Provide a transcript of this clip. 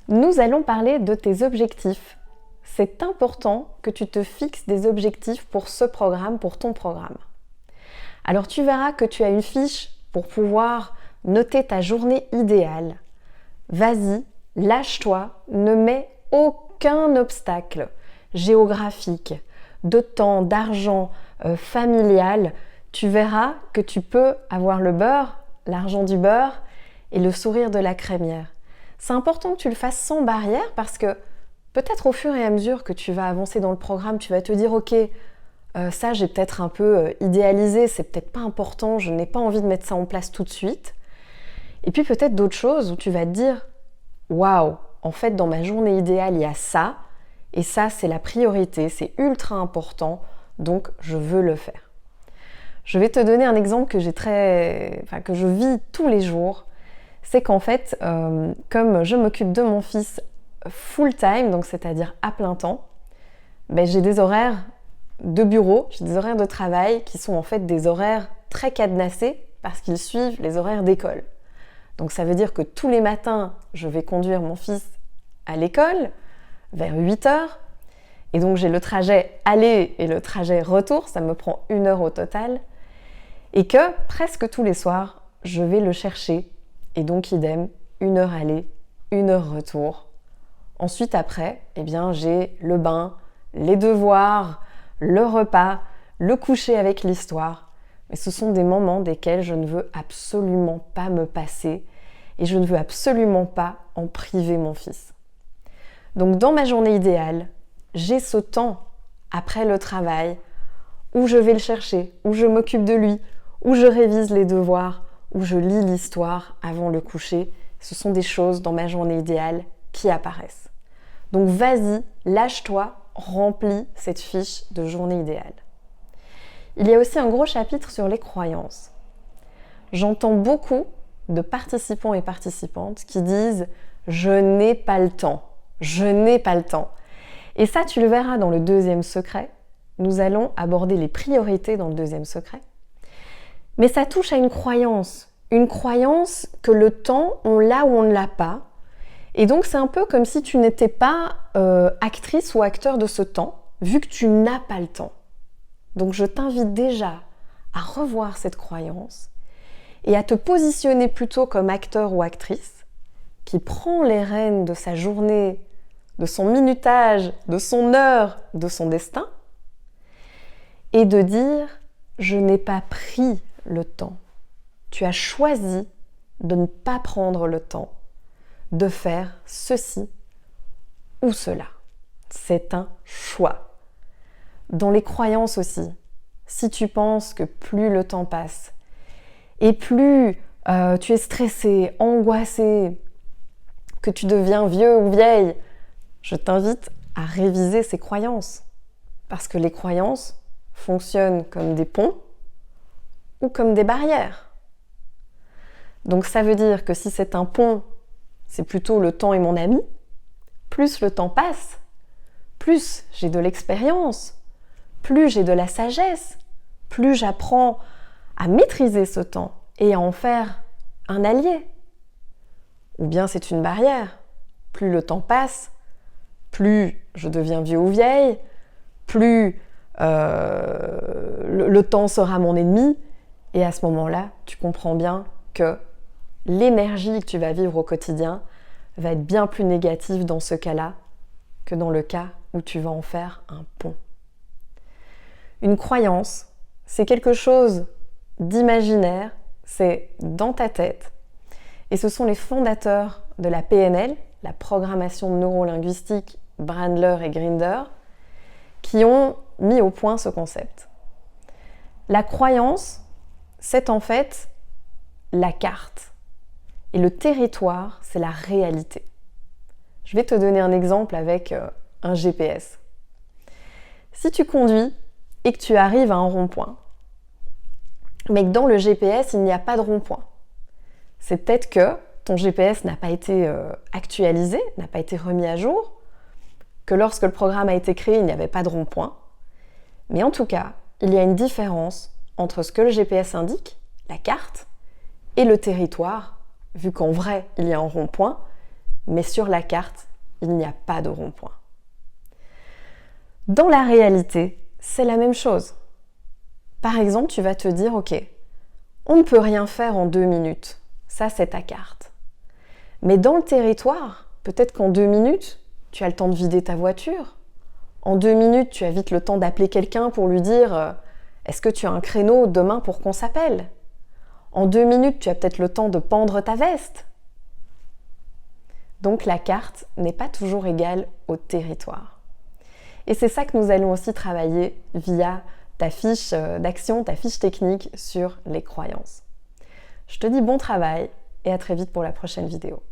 Nous allons parler de tes objectifs. C'est important que tu te fixes des objectifs pour ce programme, pour ton programme. Alors tu verras que tu as une fiche pour pouvoir noter ta journée idéale. Vas-y, lâche-toi, ne mets aucun obstacle géographique, de temps, d'argent, familial. Tu verras que tu peux avoir le beurre, l'argent du beurre et le sourire de la crémière. C'est important que tu le fasses sans barrière parce que peut-être au fur et à mesure que tu vas avancer dans le programme, tu vas te dire « Ok, ça j'ai peut-être un peu idéalisé, c'est peut-être pas important, je n'ai pas envie de mettre ça en place tout de suite. » Et puis peut-être d'autres choses où tu vas te dire « Waouh, en fait dans ma journée idéale il y a ça, et ça c'est la priorité, c'est ultra important, donc je veux le faire. » Je vais te donner un exemple que je vis tous les jours. C'est qu'en fait, comme je m'occupe de mon fils full time, donc c'est-à-dire à plein temps, j'ai des horaires de bureau, j'ai des horaires de travail qui sont en fait des horaires très cadenassés parce qu'ils suivent les horaires d'école. Donc ça veut dire que tous les matins, je vais conduire mon fils à l'école vers 8h. Et donc j'ai le trajet aller et le trajet retour, ça me prend 1 heure au total. Et que presque tous les soirs, je vais le chercher. Et donc idem, 1 heure aller, 1 heure retour. Ensuite après, j'ai le bain, les devoirs, le repas, le coucher avec l'histoire. Mais ce sont des moments desquels je ne veux absolument pas me passer et je ne veux absolument pas en priver mon fils. Donc dans ma journée idéale, j'ai ce temps après le travail où je vais le chercher, où je m'occupe de lui, où je révise les devoirs, où je lis l'histoire avant le coucher. Ce sont des choses dans ma journée idéale qui apparaissent. Donc vas-y, lâche-toi, remplis cette fiche de journée idéale. Il y a aussi un gros chapitre sur les croyances. J'entends beaucoup de participants et participantes qui disent « je n'ai pas le temps, je n'ai pas le temps ». Et ça, tu le verras dans le 2e secret. Nous allons aborder les priorités dans le 2e secret. Mais ça touche à une croyance que le temps, on l'a ou on ne l'a pas. Et donc c'est un peu comme si tu n'étais pas actrice ou acteur de ce temps, vu que tu n'as pas le temps. Donc je t'invite déjà à revoir cette croyance et à te positionner plutôt comme acteur ou actrice qui prend les rênes de sa journée, de son minutage, de son heure, de son destin, et de dire « je n'ai pas pris le temps ». Tu as choisi de ne pas prendre le temps de faire ceci ou cela. C'est un choix. Dans les croyances aussi, si tu penses que plus le temps passe et plus tu es stressé, angoissé, que tu deviens vieux ou vieille, je t'invite à réviser ces croyances. Parce que les croyances fonctionnent comme des ponts ou comme des barrières. Donc ça veut dire que si c'est un pont, c'est plutôt le temps est mon ami, plus le temps passe, plus j'ai de l'expérience, plus j'ai de la sagesse, plus j'apprends à maîtriser ce temps et à en faire un allié. Ou bien c'est une barrière, plus le temps passe, plus je deviens vieux ou vieille, plus le temps sera mon ennemi, et à ce moment-là, tu comprends bien que l'énergie que tu vas vivre au quotidien va être bien plus négative dans ce cas-là que dans le cas où tu vas en faire un pont. Une croyance, c'est quelque chose d'imaginaire, c'est dans ta tête. Et ce sont les fondateurs de la PNL, la programmation neurolinguistique, Brandler et Grinder, qui ont mis au point ce concept. La croyance, c'est en fait la carte. Et le territoire, c'est la réalité. Je vais te donner un exemple avec un GPS. Si tu conduis et que tu arrives à un rond-point, mais que dans le GPS, il n'y a pas de rond-point, c'est peut-être que ton GPS n'a pas été actualisé, n'a pas été remis à jour, que lorsque le programme a été créé, il n'y avait pas de rond-point. Mais en tout cas, il y a une différence entre ce que le GPS indique, la carte, et le territoire, vu qu'en vrai, il y a un rond-point, mais sur la carte, il n'y a pas de rond-point. Dans la réalité, c'est la même chose. Par exemple, tu vas te dire, ok, on ne peut rien faire en 2 minutes. Ça, c'est ta carte. Mais dans le territoire, peut-être qu'en 2 minutes, tu as le temps de vider ta voiture. En 2 minutes, tu as vite le temps d'appeler quelqu'un pour lui dire est-ce que tu as un créneau demain pour qu'on s'appelle ? En 2 minutes, tu as peut-être le temps de pendre ta veste. Donc la carte n'est pas toujours égale au territoire. Et c'est ça que nous allons aussi travailler via ta fiche d'action, ta fiche technique sur les croyances. Je te dis bon travail et à très vite pour la prochaine vidéo.